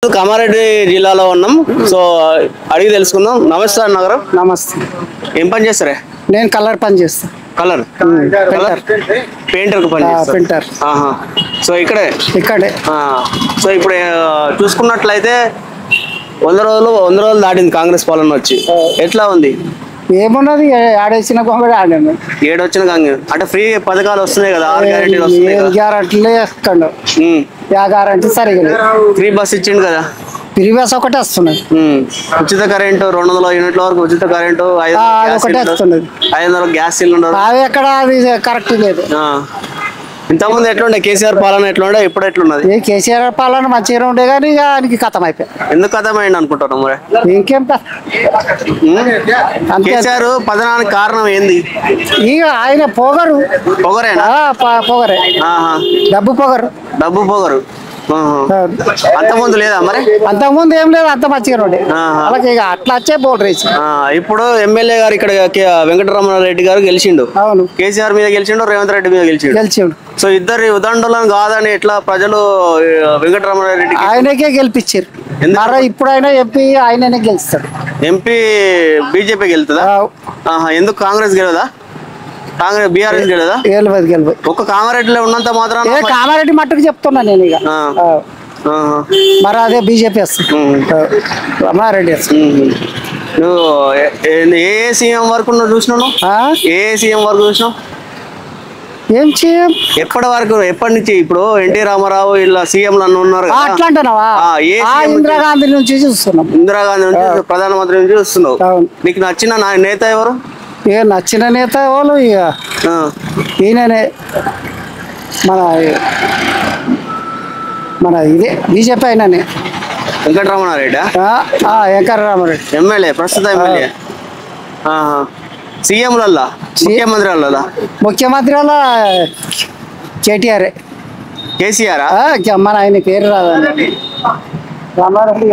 కామారెడ్డి జిల్లాలో ఉన్నాం. సో అడిగి తెలుసుకుందాం. నమస్తే నగరం. నమస్తే. ఏం పని చేస్తారే? నేను కలర్ పని చేస్తా. కలర్ పెయింటర్ పని పెయింటర్. సో ఇక్కడే సో ఇప్పుడు చూసుకున్నట్లయితే 100 రోజులు దాటింది కాంగ్రెస్ పాలన వచ్చి. ఎట్లా ఉంది? ఏమున్నది, ఆడేసిన కొంగడి ఆడాను. ఏడొచ్చిన కాంగ్రెస్ అంటే ఫ్రీ పథకాలు వస్తున్నాయి కదా, 6 గ్యారెంటీలు వస్తున్నాయి. గ్యారెంటీలు వేసుకోండు, గ్యారెంటీ సరిగా ఫ్రీ బస్ ఇచ్చిండు కదా. ఫ్రీ బస్ ఒకటే వస్తున్నది. ఉచిత కరెంటు 200 యూనిట్ల వరకు ఉచిత కరెంటు, 500 గ్యాస్ సిలిండర్. అవి ఎక్కడ, అది కరెక్ట్ లేదు. ఇంతకుముందు ఎట్లుండే కేసీఆర్ పాలన ఎట్లుండే, ఇప్పుడు ఎట్లున్నది? కేసీఆర్ పాలన మంచిగా ఉండే కానీ ఇక ఆయనకి కథం అయిపోయి. ఎందుకు కథం అయింది అనుకుంటున్నాం మరి? ఇంకేం కేసీఆర్ పతనానికి కారణం ఏంది? ఇక ఆయన పొగరేనా? పొగరే, డబ్బు పొగరు. అంతకుముందు లేదా మరి? అంతకుముందు ఏం లేదు, అంత మంచిగా ఉండే. అలాగే ఇక అట్లా వచ్చే బోల్ రేసి. ఇప్పుడు ఎమ్మెల్యే గారు ఇక్కడ వెంకటరమణారెడ్డి గారు గెలిచిండు. అవును, కేసీఆర్ మీద గెలిచిండు, రేవంత్ రెడ్డి మీద గెలిచిండు. సో ఇద్దరు ఉదండులను కాదని ఎట్లా ప్రజలు వెంకటరమణారెడ్డి ఆయనకే గెలిపించారు. ఇప్పుడు ఆయన ఎంపీ ఆయననే గెలుస్తాడు. ఎంపీ బీజేపీ గెలుతుందా? ఎందుకు కాంగ్రెస్ గెలవదా? కాంగ్రెస్ బీఆర్ఎస్ గెలదా? గెలవదు. ఒక్క కామారెడ్డిలో ఉన్నంత మాత్రం కామారెడ్డి మట్టుకు చెప్తున్నా నేను. ఇక మరి అదే బీజేపీ వస్తుంది, రమణారెడ్డి వస్తుంది. నువ్వు ఏ సీఎం వరకు చూసినావు? ఏ సీఎం వరకు చూసినావు? ఏం సీఎం? ఎప్పటి నుంచి? ఇప్పుడు ఎన్టీ రామారావు ఇలా సీఎంలు అన్న ఉన్నారు. అట్లా అంటున్నావా? ఇందిరాగాంధీ నుంచి చూస్తున్నాం. ఇందిరాగాంధీ నుంచి, ప్రధానమంత్రి నుంచి చూస్తున్నావు. నీకు నచ్చిన నేత ఎవరు? నచ్చిన నేత ఎవరు? ఇక ఈయననే, మన ఇదే బీజేపీ అయిననే. వెంకటరమణారెడ్డి. వెంకటరమణారెడ్డి ఎమ్మెల్యే, ప్రస్తుత ఎమ్మెల్యే. సీఎంలల్లా ముఖ్యమంత్రి వాళ్ళ కేటీఆర్. కేసీఆర్ మన ఆయన పేరు రాదండి, రామారెడ్డి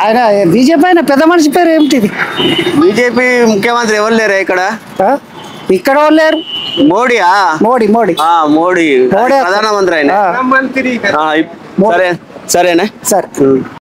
ఆయన. బీజేపీ అయిన పెద్ద మనిషి పేరు ఏమిటిది? బీజేపీ ముఖ్యమంత్రి ఎవరు లేరు ఇక్కడ? ఇక్కడ వాళ్ళు లేరు. మోడీ ప్రధానమంత్రి ఆయన. సరేనా? సరే.